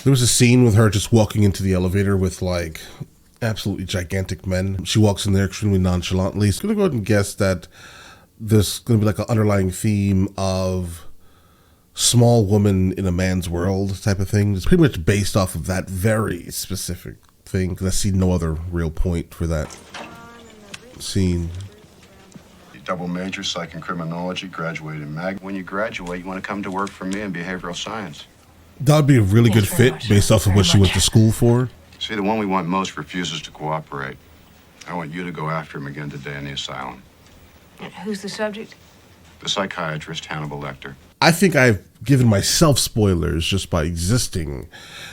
There was a scene with her just walking into the elevator with like absolutely gigantic men. She walks in there extremely nonchalantly. So I'm going to go ahead and guess that there's going to be like an underlying theme of small woman in a man's world type of thing. It's pretty much based off of that very specific thing, because I see no other real point for that scene. You double major, psych and criminology, graduated in mag. When you graduate, you want to come to work for me in behavioral science. That would be a really good fit based off of what she went to school for. See, the one we want most refuses to cooperate. I want you to go after him again today in the asylum. And who's the subject? The psychiatrist, Hannibal Lecter. I think I've given myself spoilers just by existing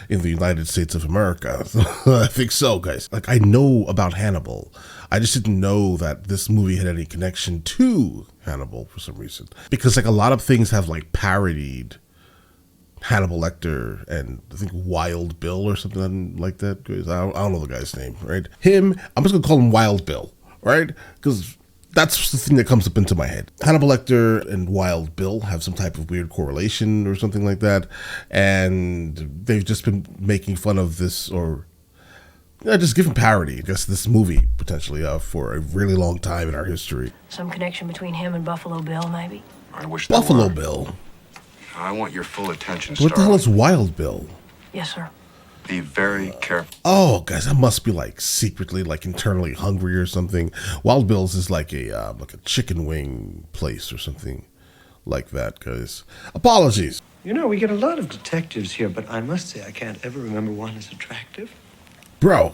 in the United States of America. I think so, guys. Like, I know about Hannibal. I just didn't know that this movie had any connection to Hannibal for some reason. Because, like, a lot of things have, like, parodied Hannibal Lecter and I think Wild Bill or something like that. I don't know the guy's name, right? Him, I'm just going to call him Wild Bill, right? Because that's the thing that comes up into my head. Hannibal Lecter and Wild Bill have some type of weird correlation or something like that. And they've just been making fun of this, or just giving parody, I guess, this movie potentially for a really long time in our history. Some connection between him and Buffalo Bill, maybe? I wish Buffalo Bill. I want your full attention, What the hell is Wild Bill? Yes, sir. Be very careful. Oh, guys, I must be like secretly, like internally hungry or something. Wild Bill's is like a chicken wing place or something like that, guys. Apologies. You know, we get a lot of detectives here, but I must say I can't ever remember one as attractive. Bro.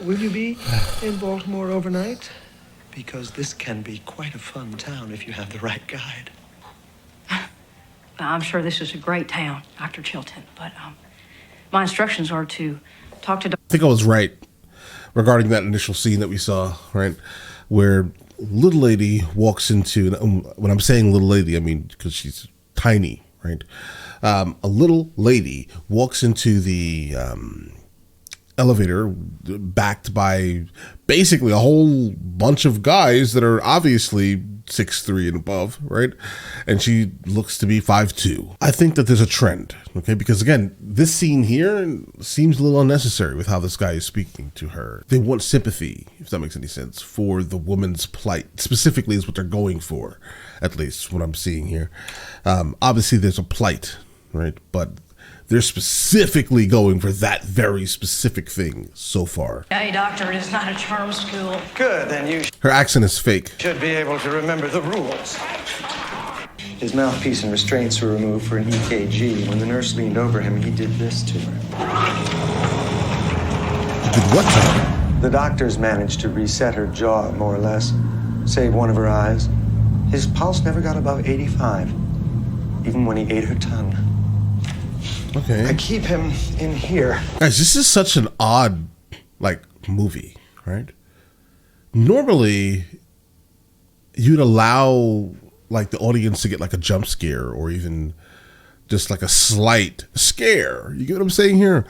Will you be in Baltimore overnight? Because this can be quite a fun town if you have the right guide. I'm sure this is a great town, Dr. Chilton, but my instructions are to talk to... I think I was right regarding that initial scene that we saw, right? Where little lady walks into, when I'm saying little lady, I mean because she's tiny, right? A little lady walks into the elevator backed by basically a whole bunch of guys that are obviously 6'3" and above, right? And she looks to be 5'2". I think that there's a trend, okay? Because again, this scene here seems a little unnecessary with how this guy is speaking to her. They want sympathy, if that makes any sense, for the woman's plight. Specifically is what they're going for, at least what I'm seeing here. Obviously there's a plight, right? But they're specifically going for that very specific thing so far. Hey, doctor, it is not a charm school. Good, then you Her accent is fake. should be able to remember the rules. His mouthpiece and restraints were removed for an EKG. When the nurse leaned over him, he did this to her. Did what to her? The doctors managed to reset her jaw, more or less, save one of her eyes. His pulse never got above 85, even when he ate her tongue. Okay. I keep him in here. Guys, this is such an odd, like, movie, right? Normally, you'd allow, like, the audience to get, like, a jump scare or even just, like, a slight scare. You get what I'm saying here?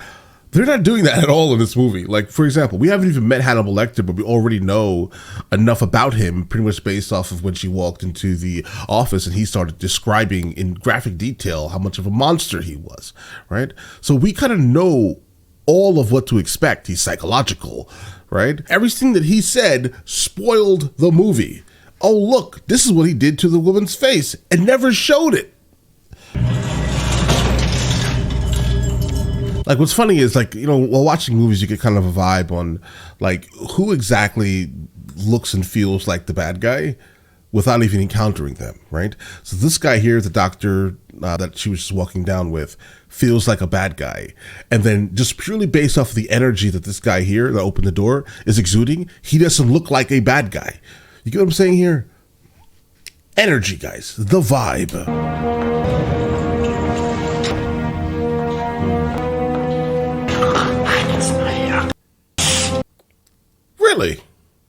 They're not doing that at all in this movie. Like, for example, we haven't even met Hannibal Lecter, but we already know enough about him pretty much based off of when she walked into the office and he started describing in graphic detail how much of a monster he was, right? So we kind of know all of what to expect. He's psychological, right? Everything that he said spoiled the movie. Oh, look, this is what he did to the woman's face and never showed it. Like, what's funny is, like, you know, while watching movies, you get kind of a vibe on, like, who exactly looks and feels like the bad guy without even encountering them, right? So this guy here, the doctor that she was just walking down with, feels like a bad guy. And then just purely based off of the energy that this guy here that opened the door is exuding, he doesn't look like a bad guy. You get what I'm saying here? Energy, guys. The vibe. Really?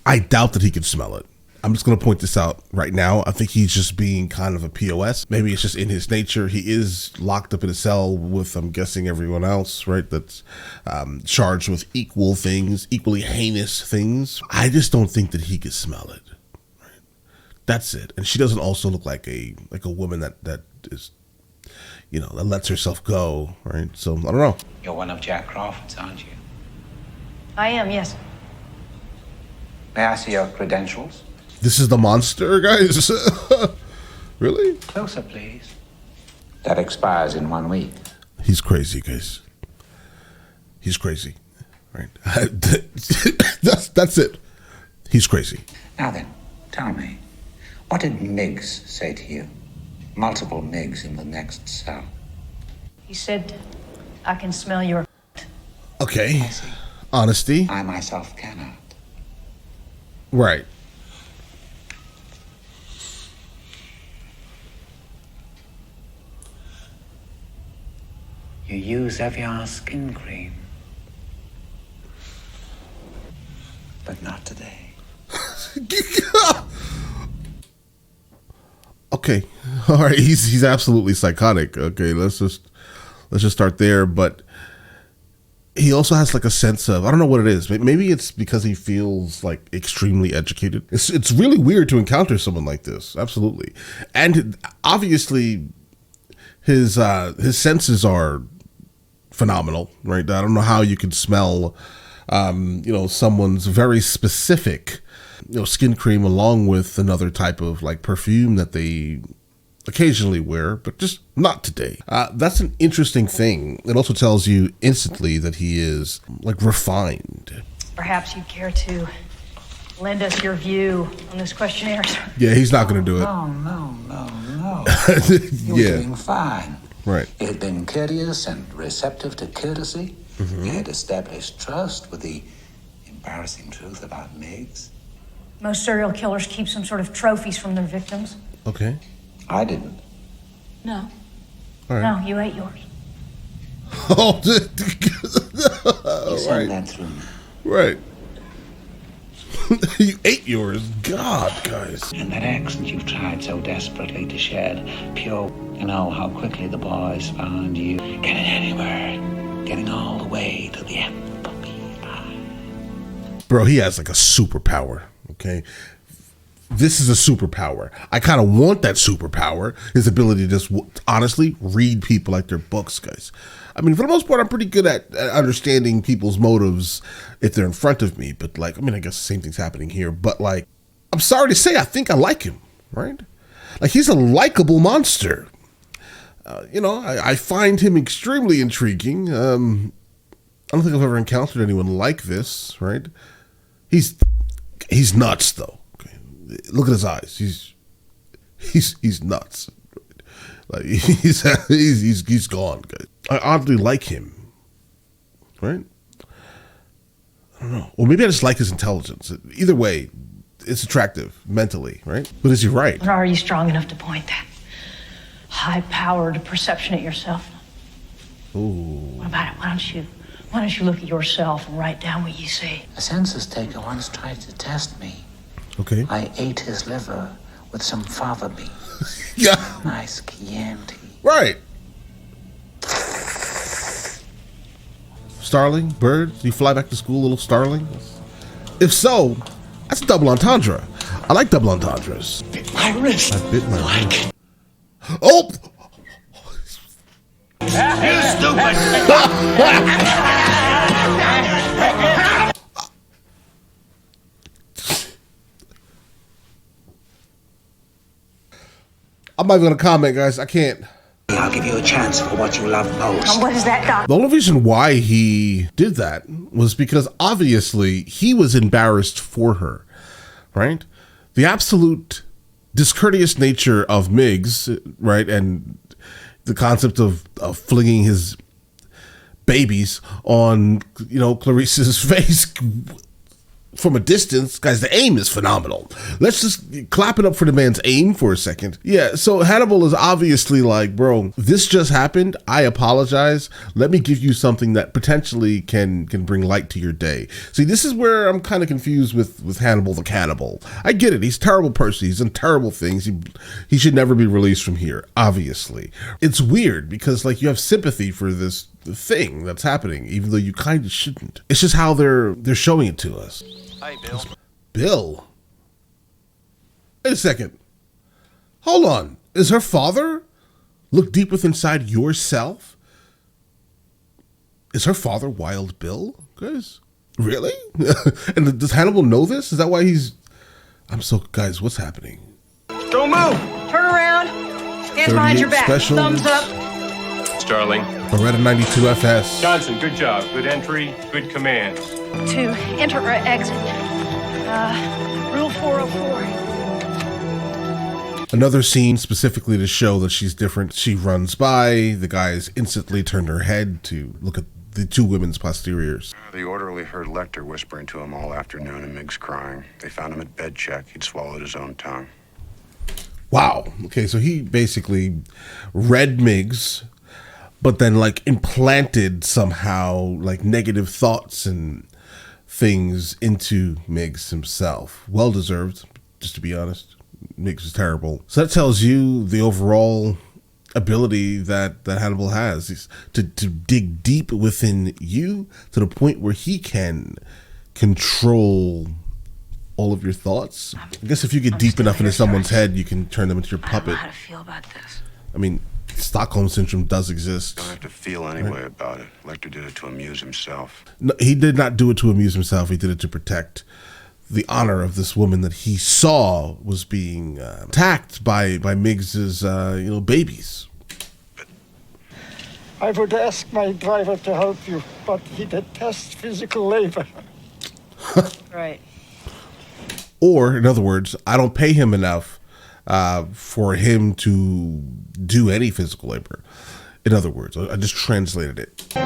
I doubt that he could smell it. I'm just going to point this out right now. I think he's just being kind of a POS. Maybe it's just in his nature. He is locked up in a cell with, I'm guessing, everyone else, right? That's charged with equal things, equally heinous things. I just don't think that he could smell it. Right? That's it. And she doesn't also look like a woman that is that lets herself go, right? So I don't know. You're one of Jack Crawford's, aren't you? I am, yes. May I see your credentials? This is the monster, guys. Really? Closer, please. That expires in 1 week. He's crazy, guys. He's crazy, right? That's it. He's crazy. Now then, tell me, what did Miggs say to you? Multiple Miggs in the next cell. He said, I can smell your... Okay. I see. Honesty. I myself cannot. Right. You use Evian skin cream. But not today. Okay. All right. He's absolutely psychotic. Okay. Let's just start there. But he also has like a sense of, I don't know what it is. Maybe it's because he feels like extremely educated. It's really weird to encounter someone like this. Absolutely. And obviously his senses are phenomenal, right? I don't know how you could smell, someone's very specific, skin cream along with another type of like perfume that they occasionally wear, but just not today. That's an interesting thing. It also tells you instantly that he is like refined. Perhaps you'd care to lend us your view on this questionnaire, sir. Yeah, he's not going to do it. No. You were Yeah. doing fine. Right. You had been courteous and receptive to courtesy. Mm-hmm. You had established trust with the embarrassing truth about Miggs. Most serial killers keep some sort of trophies from their victims. Okay. I didn't. No. All right. No, you ate yours. Oh, You sent right. that through me. Right. You ate yours. God, guys. And that accent you've tried so desperately to shed, pure, how quickly the boys found you. Getting anywhere. Getting all the way to the FBI. Bro, he has like a superpower, okay? This is a superpower. I kind of want that superpower, his ability to just honestly read people like their books, guys. I mean, for the most part, I'm pretty good at understanding people's motives if they're in front of me. But I guess the same thing's happening here. But I'm sorry to say, I think I like him, right? Like, he's a likable monster. I find him extremely intriguing. I don't think I've ever encountered anyone like this, right? He's nuts, though. Okay? Look at his eyes. He's nuts. Like he's gone, guys. I oddly like him, right? I don't know. Or maybe I just like his intelligence. Either way, it's attractive mentally, right? But is he right? Or are you strong enough to point that high-powered perception at yourself? Ooh. What about it? Why don't you look at yourself and write down what you see? A census taker once tried to test me. Okay. I ate his liver with some fava beans. Yeah. Nice Chianti. Right. Starling, bird, do you fly back to school, little starling? If so, that's a double entendre. I like double entendres. Bit my wrist. I bit my wrist. Oh! You stupid! I'm not even gonna comment, guys. I can't. I'll give you a chance for what you love most. What is that, Doc? The only reason why he did that was because obviously he was embarrassed for her, right? The absolute discourteous nature of Miggs, right? And the concept of flinging his babies on, Clarice's face from a distance. Guys, the aim is phenomenal. Let's just clap it up for the man's aim for a second. Yeah, so Hannibal is obviously like, bro, this just happened. I apologize. Let me give you something that potentially can bring light to your day. See, this is where I'm kind of confused with Hannibal the Cannibal. I get it. He's a terrible person. He's done terrible things. He should never be released from here, obviously. It's weird because you have sympathy for this thing that's happening, even though you kind of shouldn't. It's just how they're showing it to us. Hi, Bill. Bill? Wait a second. Hold on. Is her father Look deep within inside yourself. Is her father Wild Bill, guys? Really? And does Hannibal know this? Is that why he's... Guys, what's happening? Don't move! Turn around. Hands behind your back. Specials. Thumbs up. Starling. Beretta 92 FS. Johnson, good job. Good entry, good commands. To enter or exit. Rule 404. Another scene specifically to show that she's different. She runs by. The guys instantly turn her head to look at the two women's posteriors. The orderly heard Lecter whispering to him all afternoon and Miggs crying. They found him at bed check. He'd swallowed his own tongue. Wow. Okay, so he basically read Miggs, but then like implanted somehow like negative thoughts and things into Miggs himself. Well deserved, just to be honest. Miggs is terrible. So that tells you the overall ability that Hannibal has is to dig deep within you to the point where he can control all of your thoughts. I guess if you get deep enough into someone's head, you can turn them into your puppet. I don't know how to feel about this. I mean, Stockholm Syndrome does exist. Don't have to feel any way about it. Lecter did it to amuse himself. No, he did not do it to amuse himself. He did it to protect the honor of this woman that he saw was being attacked by Miggs's babies. I would ask my driver to help you, but he detests physical labor. Right. Or, in other words, I don't pay him enough for him to do any physical labor. In other words, I just translated it. A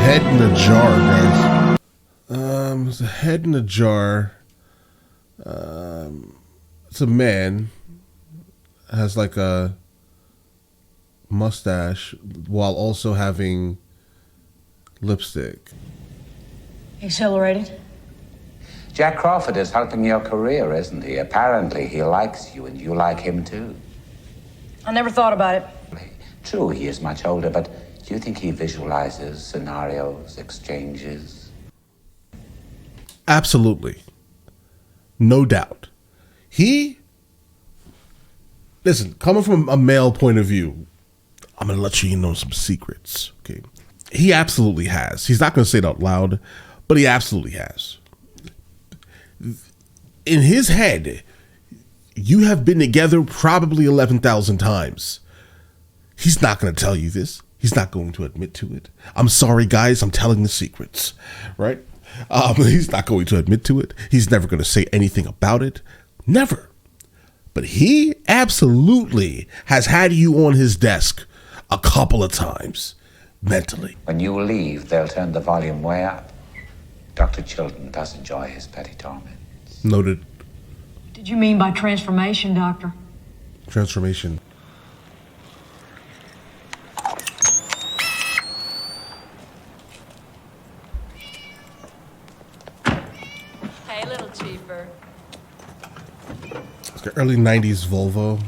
head in a jar, guys. It's a head in a jar. It's a man. Has like a mustache while also having lipstick. Exhilarated? Jack Crawford is helping your career, isn't he? Apparently he likes you and you like him too. I never thought about it. True, he is much older, but do you think he visualizes scenarios, exchanges? Absolutely. No doubt. Listen, coming from a male point of view, I'm going to let you know some secrets, okay? He absolutely has. He's not going to say it out loud, but he absolutely has. In his head, you have been together probably 11,000 times. He's not going to tell you this. He's not going to admit to it. I'm sorry, guys. I'm telling the secrets, right? He's not going to admit to it. He's never going to say anything about it. Never. But he absolutely has had you on his desk a couple of times mentally. When you leave, they'll turn the volume way up. Dr. Chilton does enjoy his petty torments. Noted. Did you mean by transformation, Doctor? Transformation. Hey, little cheaper. It's the early 90s Volvo.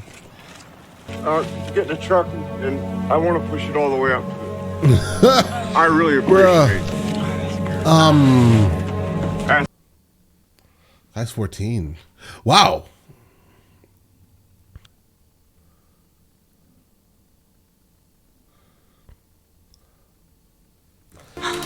Get in the truck and I want to push it all the way up to it. I really appreciate it. That's 14. Wow.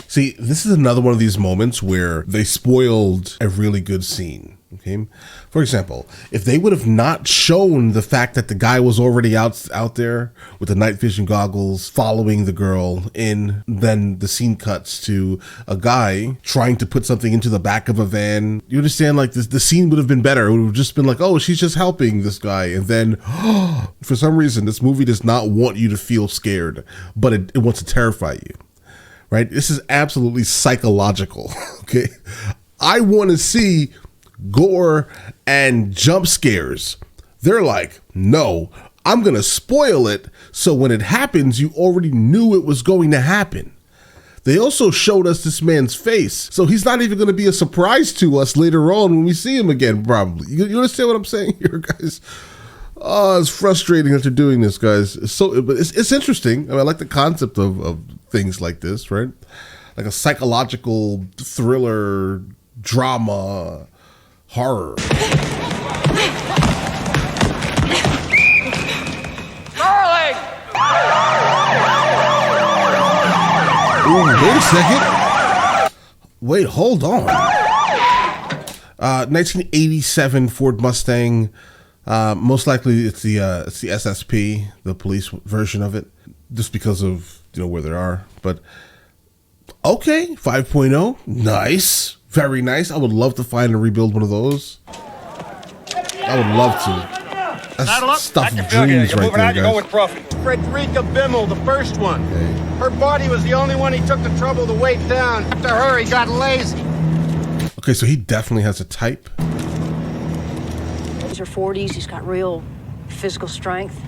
See, this is another one of these moments where they spoiled a really good scene. Okay. For example, if they would have not shown the fact that the guy was already out there with the night vision goggles following the girl in, then the scene cuts to a guy trying to put something into the back of a van. You understand, like this, the scene would have been better. It would have just been like, oh, she's just helping this guy. And then for some reason, this movie does not want you to feel scared, but it wants to terrify you. Right? This is absolutely psychological. Okay. I want to see gore and jump scares. They're like, no, I'm going to spoil it. So when it happens, you already knew it was going to happen. They also showed us this man's face. So he's not even going to be a surprise to us later on when we see him again, probably. You understand what I'm saying here, guys? Oh, it's frustrating that you're doing this, guys. It's interesting. I mean, I like the concept of things like this, right? Like a psychological thriller, drama, horror. Starling! Ooh, wait a second. Wait, hold on. 1987 Ford Mustang. Most likely it's the SSP, the police version of it, just because of where they are. But okay, 5.0, nice, very nice. I would love to find and rebuild one of those. I would love to. That's stuff of dreams right there, guys. Frederica Bimmel, the first one. Okay. Her body was the only one he took the trouble to weight down. After her, he got lazy. Okay, so he definitely has a type. These are 40s. He's got real physical strength,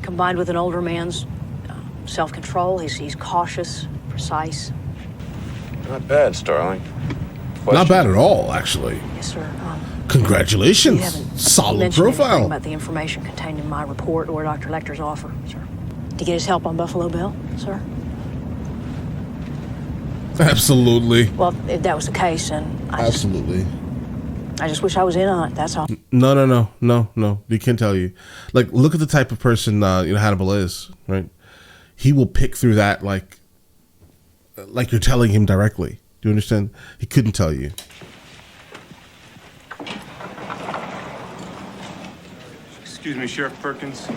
combined with an older man's self-control. He's cautious, precise. Not bad, Starling. Not bad at all, actually. Yes, sir. Congratulations. You haven't Solid mentioned anything profile. about the information contained in my report or Dr. Lecter's offer, sir. To get his help on Buffalo Bill, sir? Absolutely. Well, if that was the case, then I just wish I was in on it, that's all. No. He can't tell you. Like, look at the type of person Hannibal is, right? He will pick through that like you're telling him directly. Do you understand? He couldn't tell you. Excuse me, Sheriff Perkins.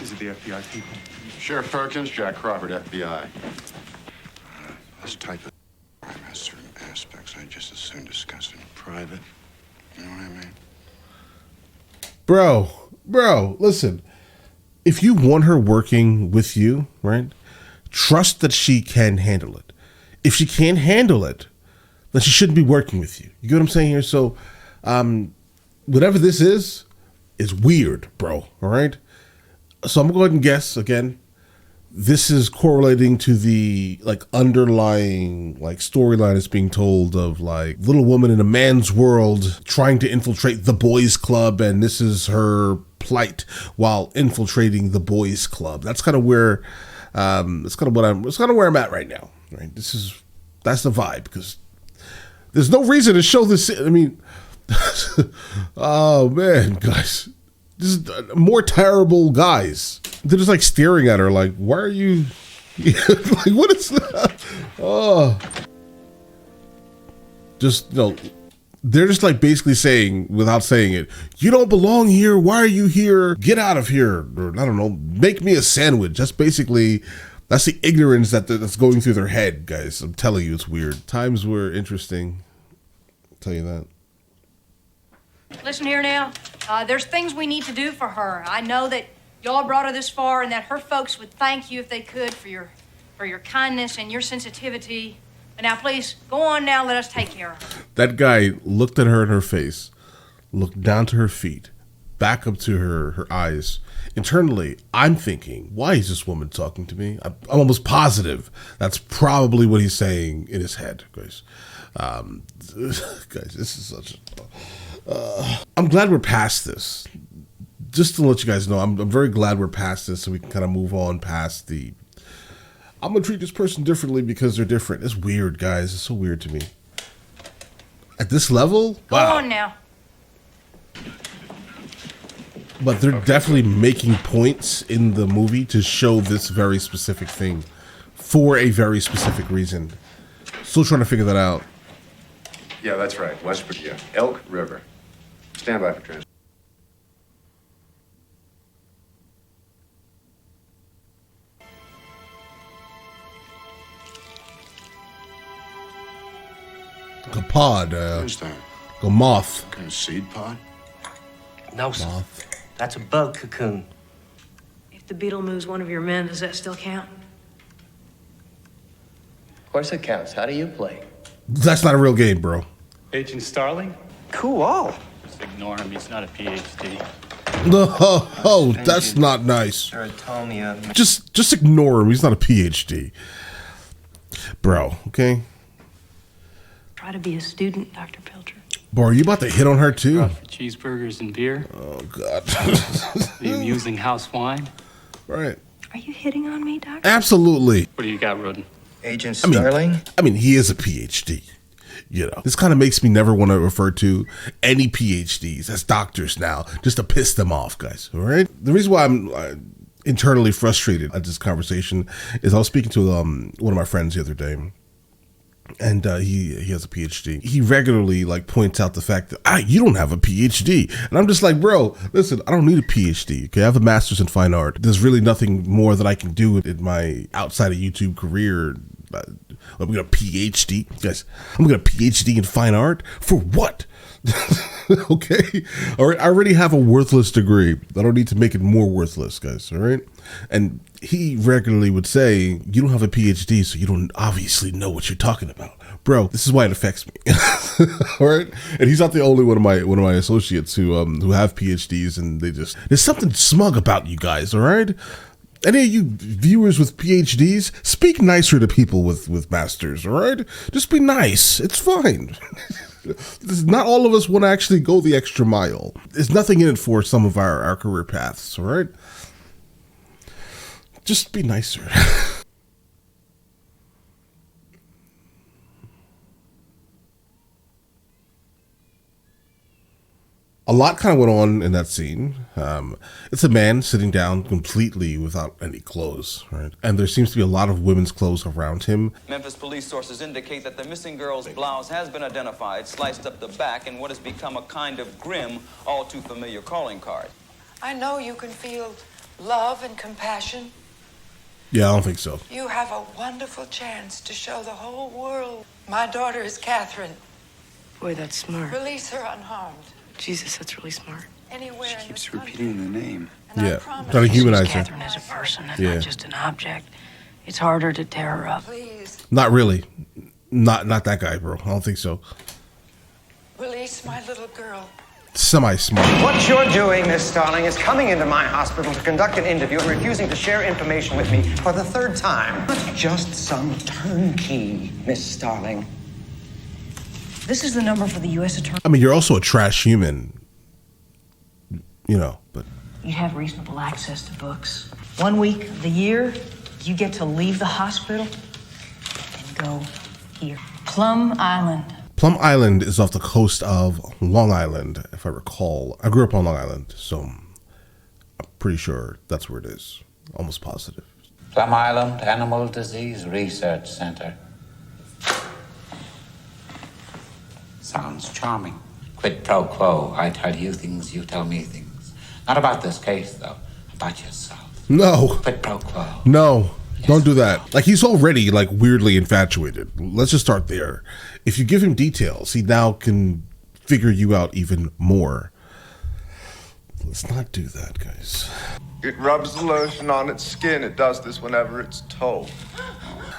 These are the FBI people. Sheriff Perkins, Jack Crawford, FBI. This type of crime has certain aspects I just as soon discuss in private. You know what I mean? Bro, listen. If you want her working with you, right, trust that she can handle it. If she can't handle it, then she shouldn't be working with you. You get what I'm saying here? So, whatever this is weird, bro, all right? So I'm going to go ahead and guess, again, this is correlating to the, underlying, storyline that's being told of, little woman in a man's world trying to infiltrate the boys' club, and this is her plight while infiltrating the boys' club. That's kind of where, that's kind of where I'm at right now, right? That's the vibe, because there's no reason to show this. I mean, oh man, guys, this is more terrible guys. They're just staring at her why are you what is that? Oh, just they're just basically saying, without saying it, you don't belong here, why are you here, get out of here, or I don't know, make me a sandwich. That's the ignorance that's going through their head, guys. I'm telling you, it's weird. Times were interesting, I'll tell you that. Listen here now. There's things we need to do for her. I know that y'all brought her this far and that her folks would thank you if they could for your kindness and your sensitivity. But now, please, go on now. Let us take care of her. That guy looked at her in her face, looked down to her feet, back up to her eyes. Internally, I'm thinking, why is this woman talking to me? I'm almost positive that's probably what he's saying in his head, guys. Guys, this is such I'm glad we're past this. Just to let you guys know, I'm very glad we're past this, so we can kind of move on past the I'm going to treat this person differently because they're different. It's weird, guys. It's so weird to me. At this level? Wow. Go on now. But they're definitely making points in the movie to show this very specific thing for a very specific reason. Still trying to figure that out. Yeah, that's right. West Virginia. Elk River. Stand by for transport. Like a pod. What's that? A moth. Kind of seed pod? No, sir. Moth. That's a bug cocoon. If the beetle moves one of your men, does that still count? Of course it counts. How do you play? That's not a real game, bro. Agent Starling? Cool. Just ignore him. He's not a PhD. Oh, that's not nice. Serotonia. Just ignore him. He's not a PhD. Bro, okay? Try to be a student, Dr. Pilcher. Bro, are you about to hit on her too? Cheeseburgers and beer. Oh, God. The amusing house wine. Right. Are you hitting on me, Doctor? Absolutely. What do you got, Roden? Agent Starling? I mean, he is a PhD. You know, this kind of makes me never want to refer to any PhDs as doctors now, just to piss them off, guys. All right. The reason why I'm internally frustrated at this conversation is I was speaking to one of my friends the other day, and he has a PhD. He regularly like points out the fact that you don't have a PhD, and I'm just like, bro, listen, I don't need a PhD. Okay, I have a master's in fine art. There's really nothing more that I can do in my outside of YouTube career. I'm gonna PhD, guys. I'm gonna PhD in fine art for what? Okay, all right. I already have a worthless degree. I don't need to make it more worthless, guys. All right. And he regularly would say, "You don't have a PhD, so you don't obviously know what you're talking about, bro." This is why it affects me. All right. And he's not the only one of my associates who have PhDs, and there's something smug about you guys. All right. Any of you viewers with PhDs, speak nicer to people with masters, all right? Just be nice. It's fine. Not all of us want to actually go the extra mile. There's nothing in it for some of our career paths, all right? Just be nicer. A lot kind of went on in that scene. It's a man sitting down completely without any clothes, right? And there seems to be a lot of women's clothes around him. Memphis police sources indicate that the missing girl's blouse has been identified, sliced up the back, in what has become a kind of grim, all too familiar calling card. I know you can feel love and compassion. Yeah, I don't think so. You have a wonderful chance to show the whole world. My daughter is Catherine. Boy, that's smart. Release her unharmed. Jesus, that's really smart. Anywhere She keeps repeating the name. Yeah, trying to humanize her. Catherine as a person and Yeah. not just an object. It's harder to tear her up. Please, Not really. Not that guy, bro. I don't think so. release my little girl. Semi-smart. What you're doing, Miss Starling, is coming into my hospital to conduct an interview and refusing to share information with me for the third time. Not just some turnkey, Miss Starling. This is the number for the U.S. Attorney. I mean, you're also a trash human, you know, but... You have reasonable access to books. 1 week of the year, you get to leave the hospital and go here. Plum Island. Plum Island is off the coast of Long Island, if I recall. I grew up on Long Island, so I'm pretty sure that's where it is. Almost positive. Plum Island Animal Disease Research Center. Sounds charming. Quid pro quo. I tell you things, you tell me things. Not about this case, though. About yourself. No. Quid pro quo. No. Don't do that. Like, he's already, like, weirdly infatuated. Let's just start there. If you give him details, he now can figure you out even more. Let's not do that, guys. It rubs the lotion on its skin. It does this whenever it's told.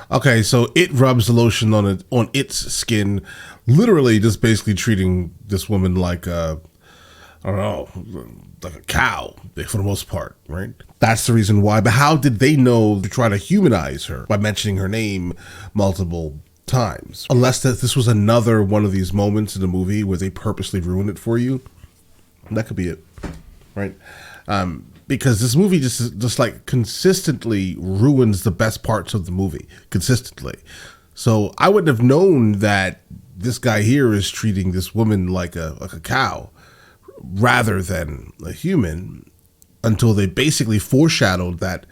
Okay, so it rubs the lotion on its skin, literally just basically treating this woman like a, I don't know, like a cow for the most part, right? That's the reason why. But how did they know to try to humanize her by mentioning her name multiple times? Unless that this was another one of these moments in the movie where they purposely ruined it for you. That could be it, right? Because this movie just like consistently ruins the best parts of the movie consistently. So I wouldn't have known that this guy here is treating this woman like a cow rather than a human until they basically foreshadowed that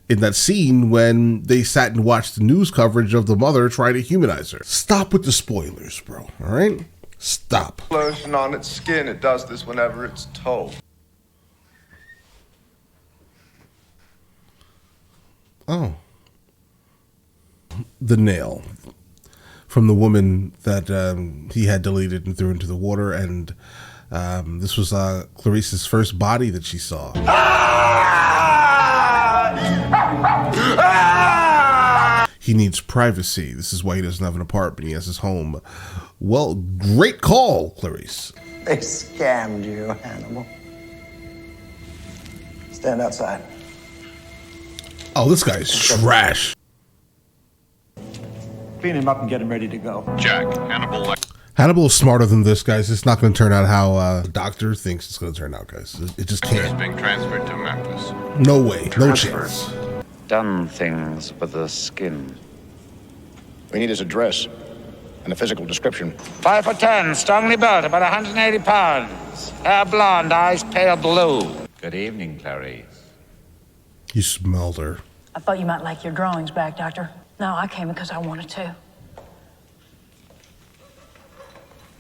in that scene when they sat and watched the news coverage of the mother trying to humanize her. Stop with the spoilers, bro. All right? Stop. Lotion on its skin. It does this whenever it's told. Oh. The nail from the woman that he had deleted and threw into the water. And this was Clarice's first body that she saw. He needs privacy. This is why he doesn't have an apartment. He has his home. Well, great call, Clarice. They scammed you, Hannibal. Stand outside. Oh, this guy's trash. Clean him up and get him ready to go. Jack, Hannibal. Hannibal is smarter than this, guys. It's not going to turn out how the doctor thinks it's going to turn out, guys. It just He's can't. being transferred to Memphis. No way. No chance. Done things with the skin. We need his address and a physical description. 5'10", strongly built, about 180 pounds. Hair blonde, eyes pale blue. Good evening, Clarice. He smelled her. I thought you might like your drawings back, Doctor. No, I came because I wanted to.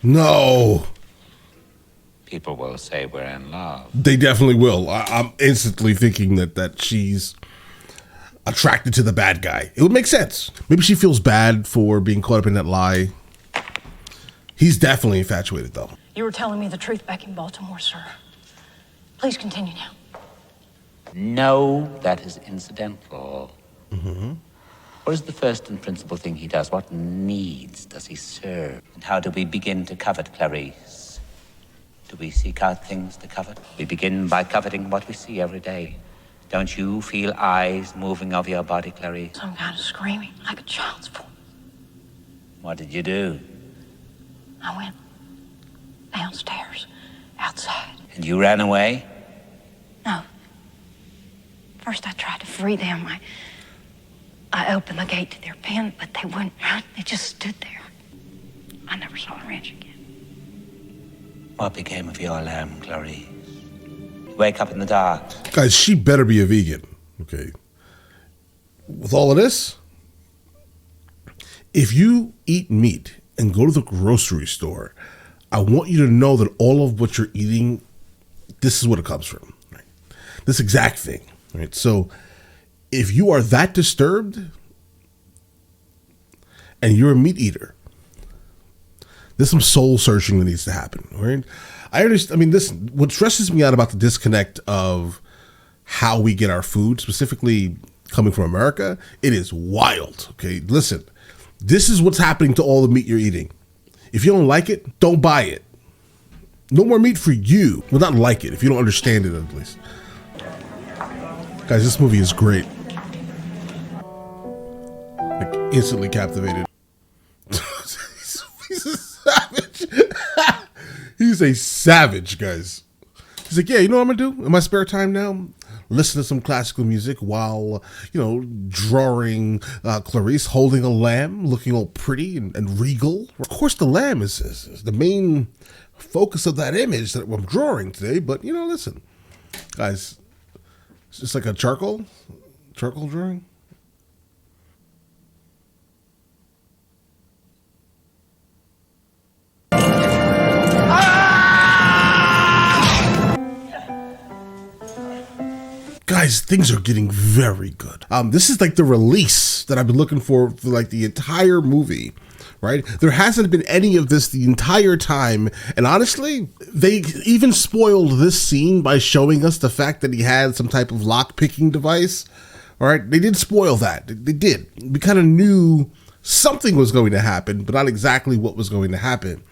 No. People will say we're in love. They definitely will. I'm instantly thinking that she's attracted to the bad guy. It would make sense. Maybe she feels bad for being caught up in that lie. He's definitely infatuated, though. You were telling me the truth back in Baltimore, sir. Please continue now. No, that is incidental. Mm-hmm. What is the first and principal thing he does? What needs does he serve? And how do we begin to covet, Clarice? Do we seek out things to covet? We begin by coveting what we see every day. Don't you feel eyes moving over your body, Clarice? Some kind of screaming, like a child's voice. What did you do? I went downstairs, outside. And you ran away? No. First I tried to free them. I opened the gate to their pen, but they wouldn't run. They just stood there. I never saw a wrench again. What became of your lamb, Clarice? You wake up in the dark. Guys, she better be a vegan. Okay. With all of this, if you eat meat and go to the grocery store, I want you to know that all of what you're eating, this is what it comes from. Right? This exact thing. Right? So if you are that disturbed and you're a meat eater, there's some soul searching that needs to happen. Right? I understand. I mean, this, what stresses me out about the disconnect of how we get our food, specifically coming from America, it is wild. Okay, listen, this is what's happening to all the meat you're eating. If you don't like it, don't buy it. No more meat for you. Well, not like it, if you don't understand it at least. Guys, this movie is great. Like, instantly captivated. He's a savage. He's a savage, guys. He's like, yeah, you know what I'm gonna do in my spare time now? Listen to some classical music while, drawing Clarice holding a lamb, looking all pretty and regal. Of course, the lamb is the main focus of that image that I'm drawing today. But, listen, guys, it's just like a charcoal drawing. Guys, things are getting very good. This is like the release that I've been looking for like the entire movie, right? There hasn't been any of this the entire time. And honestly, they even spoiled this scene by showing us the fact that he had some type of lock picking device. All right. They did spoil that. They did. We kind of knew something was going to happen, but not exactly what was going to happen.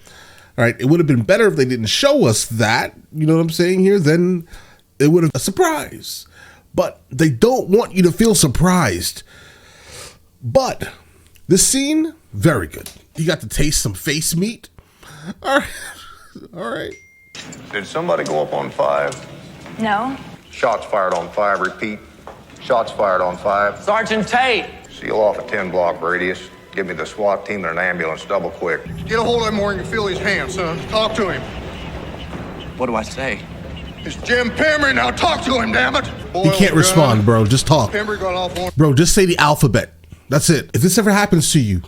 All right. It would have been better if they didn't show us that. You know what I'm saying here? Then it would have been a surprise. But they don't want you to feel surprised. But this scene, very good. You got to taste some face meat. All right. Did somebody go up on 5? No. Shots fired on 5. Repeat. Shots fired on 5. Sergeant Tate! Seal off a 10-block radius. Give me the SWAT team and an ambulance double quick. Get a hold of him where you can feel his hands, son. Talk to him. What do I say? It's Jim Pembry. Now talk to him, damn it. You can't respond, bro. Just talk. Pembry got off on. Bro, just say the alphabet. That's it. If this ever happens to you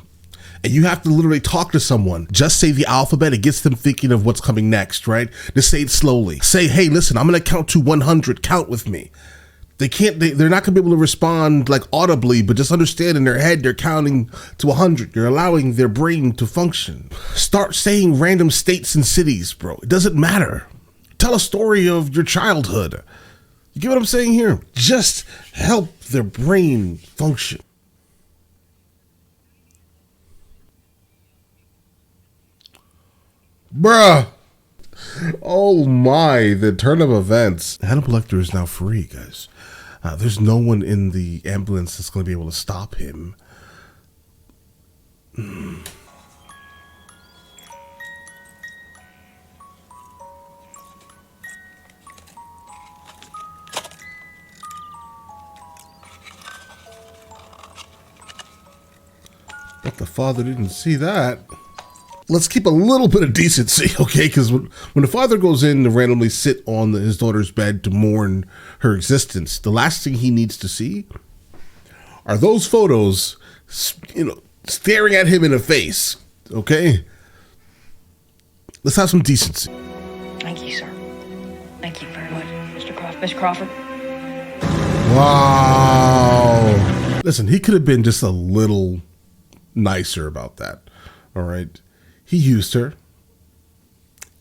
and you have to literally talk to someone, just say the alphabet. It gets them thinking of what's coming next, right? Just say it slowly. Say, hey, listen, I'm going to count to 100. Count with me. They're not going to be able to respond like audibly, but just understand in their head, they're counting to 100. You're allowing their brain to function. Start saying random states and cities, bro. It doesn't matter. Tell a story of your childhood. You get what I'm saying here? Just help their brain function. Bruh. Oh my, the turn of events. Hannibal Lecter is now free, guys. There's no one in the ambulance that's going to be able to stop him. But the father didn't see that. let's keep a little bit of decency, okay? Because when the father goes in to randomly sit on his daughter's bed to mourn her existence, the last thing he needs to see are those photos, staring at him in the face, okay? Let's have some decency. Thank you, sir. Thank you very much, Mr. Crawford. Miss Crawford. Wow. Listen, he could have been just a little nicer about that, all right? He used her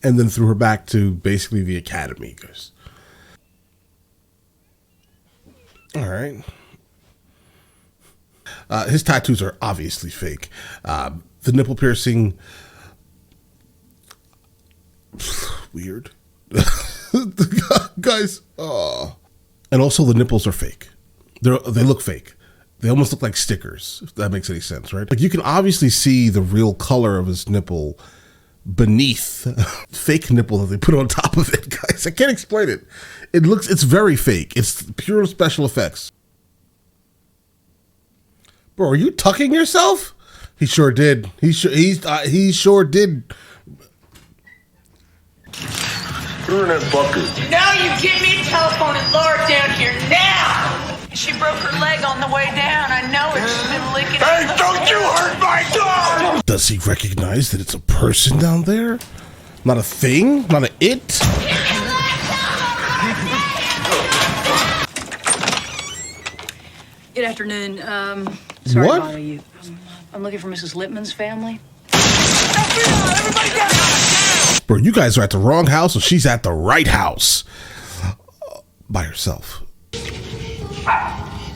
and then threw her back to basically the academy. All right. His tattoos are obviously fake. The nipple piercing, weird. Guys, and also the nipples are fake. They look fake. They almost look like stickers, if that makes any sense, right? Like you can obviously see the real color of his nipple beneath fake nipple that they put on top of it, guys. I can't explain it. It's very fake. It's pure special effects. Bro, are you tucking yourself? He sure did. He sure did. You're in that bucket. Now you give me a telephone and Laura down here now! She broke her leg on the way down. I know it. She's been licking. Hey, don't you hurt my dog! Does he recognize that it's a person down there? Not a thing? Not an it? Good afternoon. Sorry What? to bother you. I'm looking for Mrs. Lippman's family. Bro, you guys are at the wrong house, and she's at the right house. By herself.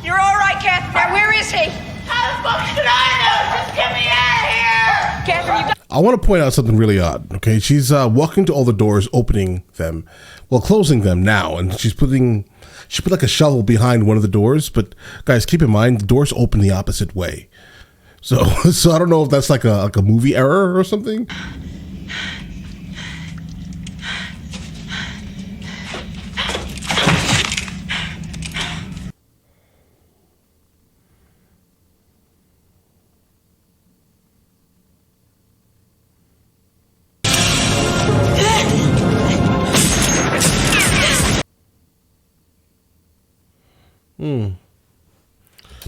You're all right, Catherine. Now, where is he? How the fuck should I know? Just get me out of here! Catherine, you got... I want to point out something really odd, okay? She's walking to all the doors, opening them, closing them now, and she put like a shovel behind one of the doors, but guys, keep in mind, the doors open the opposite way. So I don't know if that's like a movie error or something.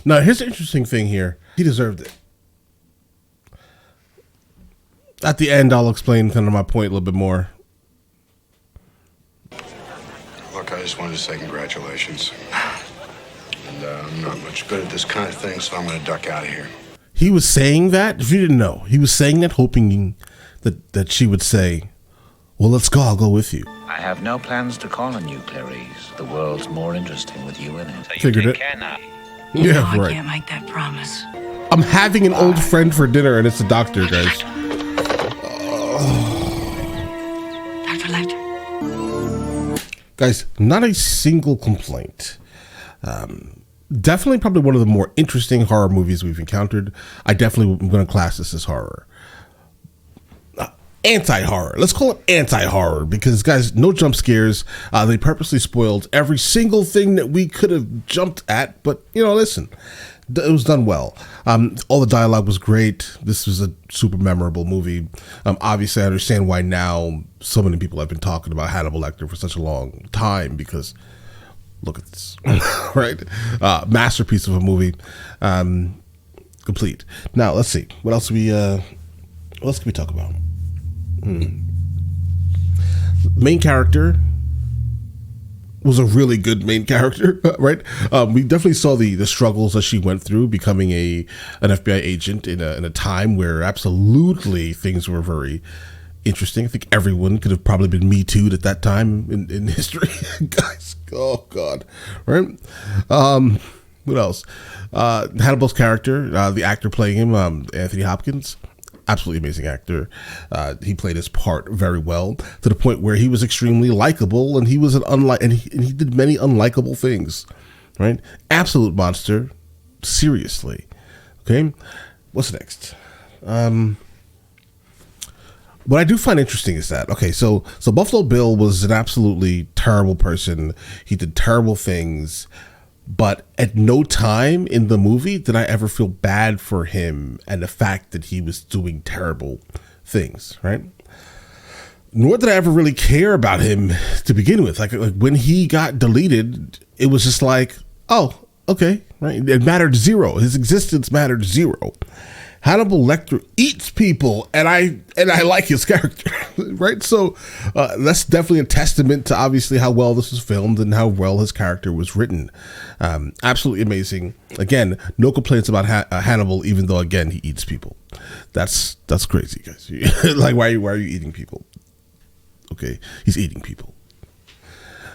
Now, here's the interesting thing here. He deserved it. At the end, I'll explain kind of my point a little bit more. Look, I just wanted to say congratulations. And I'm not much good at this kind of thing, so I'm going to duck out of here. He was saying that, if you didn't know, he was saying that hoping that she would say, well, let's go, I'll go with you. I have no plans to call on you, Clarice. The world's more interesting with you in it. So Figured it. Yeah, No, I right. can't make that promise. I'm having an old friend for dinner, and it's the doctor, guys. Dr. Lecter. Guys, not a single complaint. Definitely probably one of the more interesting horror movies we've encountered. I definitely am going to class this as horror. Anti-horror. Let's call it anti-horror because, guys, no jump scares. They purposely spoiled every single thing that we could have jumped at. But, listen, it was done well. All the dialogue was great. This was a super memorable movie. Obviously, I understand why now so many people have been talking about Hannibal Lecter for such a long time because look at this, right? Masterpiece of a movie. Complete. Now, let's see. What else can we talk about? Main character was a really good main character, right? We definitely saw the struggles that she went through becoming an FBI agent in a time where absolutely things were very interesting. I think everyone could have probably been Me Too'd at that time in history. Guys, oh God, right? What else? Hannibal's character, the actor playing him, Anthony Hopkins, absolutely amazing actor. He played his part very well to the point where he was extremely likable, and he was and he did many unlikable things, right? Absolute monster. Seriously. Okay. What's next? What I do find interesting is that, okay, so Buffalo Bill was an absolutely terrible person. He did terrible things, but at no time in the movie did I ever feel bad for him and the fact that he was doing terrible things, right? Nor did I ever really care about him to begin with. Like when he got deleted, it was just like, oh, okay, right? It mattered zero. His existence mattered zero. Hannibal Lecter eats people, and I like his character, right? So that's definitely a testament to obviously how well this was filmed and how well his character was written. Absolutely amazing. Again, no complaints about Hannibal, even though again he eats people. That's crazy, guys. Like why are you eating people? Okay, he's eating people.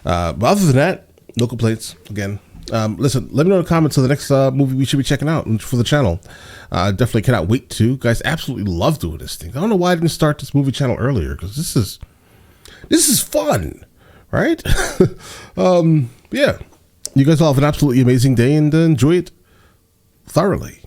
But other than that, no complaints. Again. Listen, let me know in the comments of the next movie we should be checking out for the channel. Definitely cannot wait to. Guys, absolutely love doing this thing. I don't know why I didn't start this movie channel earlier, because this is fun, right? Yeah. You guys all have an absolutely amazing day and enjoy it thoroughly.